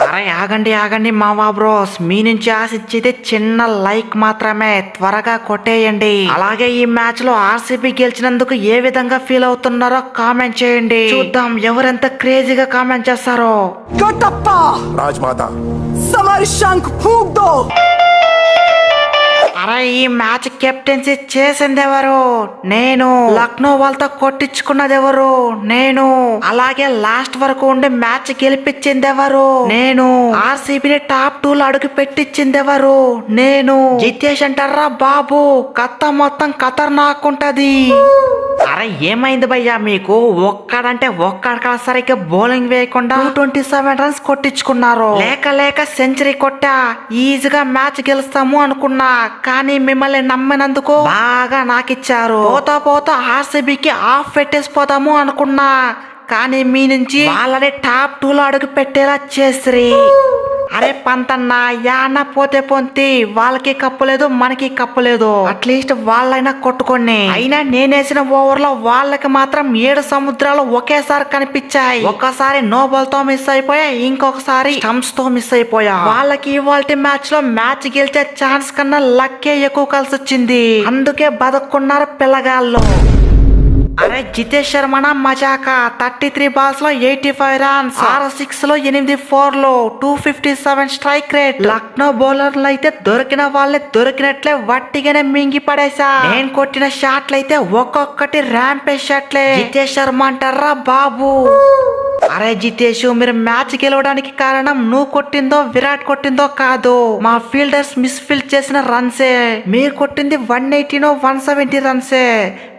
అరే ఆగండి ఆగండి మావా బ్రోస్, మీ నుంచి ఆశించేది చిన్న లైక్ మాత్రమే, త్వరగా కొట్టేయండి. అలాగే ఈ మ్యాచ్ లో ఆర్సీబీ గెలిచినందుకు ఏ విధంగా ఫీల్ అవుతున్నారో కామెంట్ చేయండి. చూద్దాం ఎవరెంత క్రేజీగా కామెంట్ చేస్తారో. రాజ్మాత సమర్ శంఖ్ ఫూక్ దో. అరే ఈ మ్యాచ్ కెప్టెన్సీ చేసింది ఎవరు? నేను. లక్నో వాళ్ళతో కొట్టించుకున్నది ఎవరు? నేను. అలాగే లాస్ట్ వరకు ఉండి మ్యాచ్ గెలిపించింది ఎవరు? నేను. ఆర్సీబీని టాప్ 2 లో అడుగు పెట్టించింది ఎవరు? నేను. జితేష్ అంటారా బాబు, కథ మొత్తం ఖతర్నాక్ ఉంటది. అరే ఏమైంది భయ్యా మీకు? ఒక్కడంటే ఒక్కడికా సరిగ్గా బౌలింగ్ వేయకుండా 227 రన్స్ కొట్టించుకున్నారు. లేక సెంచరీ కొట్టా ఈజీగా మ్యాచ్ గెలుస్తాము అనుకున్నా, కానీ మిమ్మల్ని నమ్మినందుకు బాగా నాకిచ్చారు. పోతా ఆర్సీబీకి ఆఫ్ పెట్టేసిపోతాము అనుకున్నా, కానీ మీ నుంచి వాళ్ళని టాప్ 2 లో అడుగు పెట్టేలా చేసిరి. అరే పంతన్న యాన పోతే పొంతి, వాళ్ళకి కప్పులేదు మనకి కప్పులేదు, అట్లీస్ట్ వాళ్ళైనా కొట్టుకోండి. అయినా నేనేసిన ఓవర్ లో వాళ్ళకి మాత్రం 7 సముద్రాలు ఒకేసారి కనిపించాయి. ఒకసారి నోబల్ తో మిస్ అయిపోయా, ఇంకొకసారి స్టంప్స్ తో మిస్ అయిపోయా. వాళ్ళకి ఇవాల్టి మ్యాచ్ లో మ్యాచ్ గెలిచే ఛాన్స్ కన్నా లక్కే ఎక్కువ కలిసి వచ్చింది, అందుకే బతుకున్నారు పిల్లగాళ్ళు. అరే జితేష్ శర్మన మజాకా 33 బాల్స్ లో 85 రన్స్, 6 లో 8 4 257 స్ట్రైక్ రేట్. లక్నో బౌలర్లు అయితే దొరికిన వాళ్ళే దొరికినట్లే వట్టిగానే మింగి పడేసా. నేను కొట్టిన షాట్లు అయితే ఒక్కొక్కటి ర్యాంపేజ్ షాట్లే. జితేష్ శర్మ అంటారా బాబు. అరే జితేష్, మీరు మ్యాచ్ గెలవడానికి కారణం నువ్వు కొట్టిందో విరాట్ కొట్టిందో కాదు, మా ఫీల్డర్స్ మిస్ ఫీల్డ్ చేసిన రన్సే. మీరు కొట్టింది 180 170 రన్సే,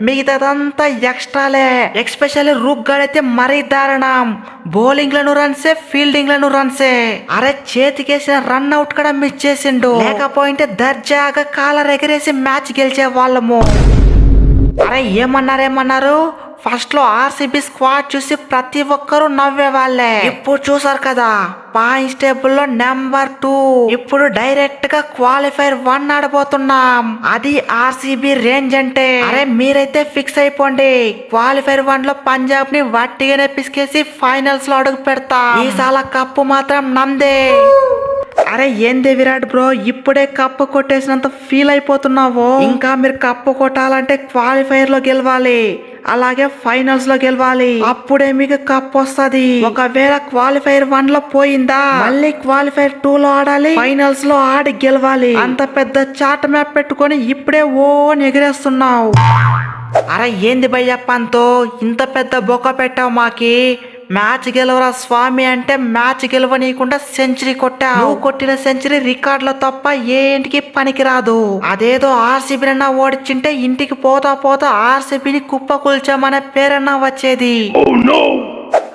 మిగతాదంతా ఎక్స్ట్రాలే. ఎక్స్పెషల్లీ రూక్ గాడ్ అయితే మరీ దారుణం, బౌలింగ్ లను రన్సే ఫీల్డింగ్ లను రన్సే. అరే చేతికేసిన రన్ అవుట్ కూడా మిస్ చేసిండు, లేకపోయింటే దర్జాగా కాలర్ ఎగరేసి మ్యాచ్ గెలిచే వాళ్ళము. అరే ఏమన్నారు? ఫస్ట్ లో ఆర్సీబీ స్క్వాడ్ చూసి ప్రతి ఒక్కరూ నవ్వే వాళ్ళే. ఇప్పుడు చూసారు కదా పాయింట్స్ టేబుల్ లో నెంబర్ 2. ఇప్పుడు డైరెక్ట్ గా క్వాలిఫైర్ 1 ఆడబోతున్నాం. అది ఆర్సీబీ రేంజ్ అంటే. అరే మీరైతే ఫిక్స్ అయిపోండి, క్వాలిఫైర్ 1 లో పంజాబ్ ని వట్టిగానే పిసికేసి ఫైనల్స్ లో అడుగు పెడతా. ఈసాల కప్పు మాత్రం నమ్దే. అరే ఏంది విరాట్ బ్రో, ఇప్పుడే కప్పు కొట్టేసినంత ఫీల్ అయిపోతున్నావు? ఇంకా మీరు కప్పు కొట్టాలంటే క్వాలిఫైర్ లో గెలవాలి, అలాగే ఫైనల్స్ లో గెలవాలి, అప్పుడే మీకు కప్ వస్తుంది. ఒకవేళ క్వాలిఫైర్ 1 లో పోయిందా, మళ్ళీ క్వాలిఫైర్ 2 లో ఆడాలి, ఫైనల్స్ లో ఆడి గెలవాలి. అంత పెద్ద చాట్ మ్యాప్ పెట్టుకొని ఇప్పుడే ఓ ఎగిరేస్తున్నావు. అరే ఏంది భయ్యా పంతో, ఇంత పెద్ద బొక్క పెట్టావు మాకి? మ్యాచ్ గెలవరా స్వామి అంటే మ్యాచ్ గెలవనీయకుండా సెంచరీ కొట్టా. నువ్వు కొట్టిన సెంచరీ రికార్డులో తప్ప ఏ ఇంటికి పనికిరాదు. అదేదో ఆర్సీబీనన్నా ఓడిచింటే ఇంటికి పోతా ఆర్సీబీని కుప్ప కూల్చామనే పేరన్నా వచ్చేది.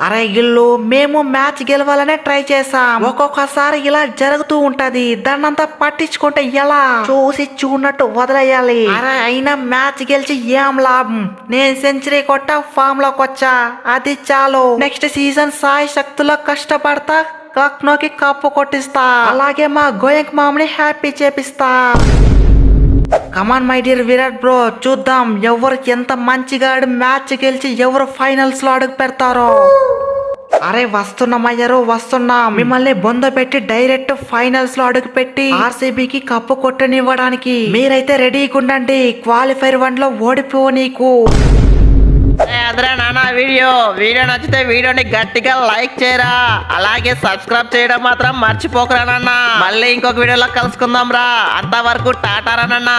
అరే ఇల్లు మేము మ్యాచ్ గెలవాలనే ట్రై చేసాం, ఒక్కొక్కసారి ఇలా జరుగుతూ ఉంటది, దాన్నంతా పట్టించుకుంటే ఎలా? చూసి చూడనట్టు వదిలేయాలి. అరే అయినా మ్యాచ్ గెలిచి ఏం లాభం? నేను సెంచరీ కొట్టా, ఫామ్ లోకి వచ్చా, అది చాలు. నెక్స్ట్ సీజన్ సాయి శక్తిలో కష్టపడతా, లక్నోకి కప్పు కొట్టిస్తా, అలాగే మా గోయంక్ మామని హ్యాపీ చేపిస్తా. Come on my dear Virat bro, చూద్దాం ఎవరు ఎంత మంచిగా మ్యాచ్ గెలిచి ఎవరు ఫైనల్స్ లో అడుగు పెడతారో. అరే వస్తున్నామయ్యారు, వస్తున్నాం. మిమ్మల్ని బొంద పెట్టి డైరెక్ట్ ఫైనల్స్ లో అడుగు పెట్టి ఆర్సీబీకి కప్పు కొట్టనివ్వడానికి మీరైతే రెడీగా ఉండండి. క్వాలిఫైర్ 1 లో ఓడిపో నీకు. అదరా నాన్న వీడియో నచ్చితే వీడియోని గట్టిగా లైక్ చేయరా, అలాగే సబ్స్క్రైబ్ చేయడం మాత్రం మర్చిపోకరా నాన్న. మళ్ళీ ఇంకొక వీడియోలో కలుసుకుందాం రా, అంతవరకు టాటారా నాన్న.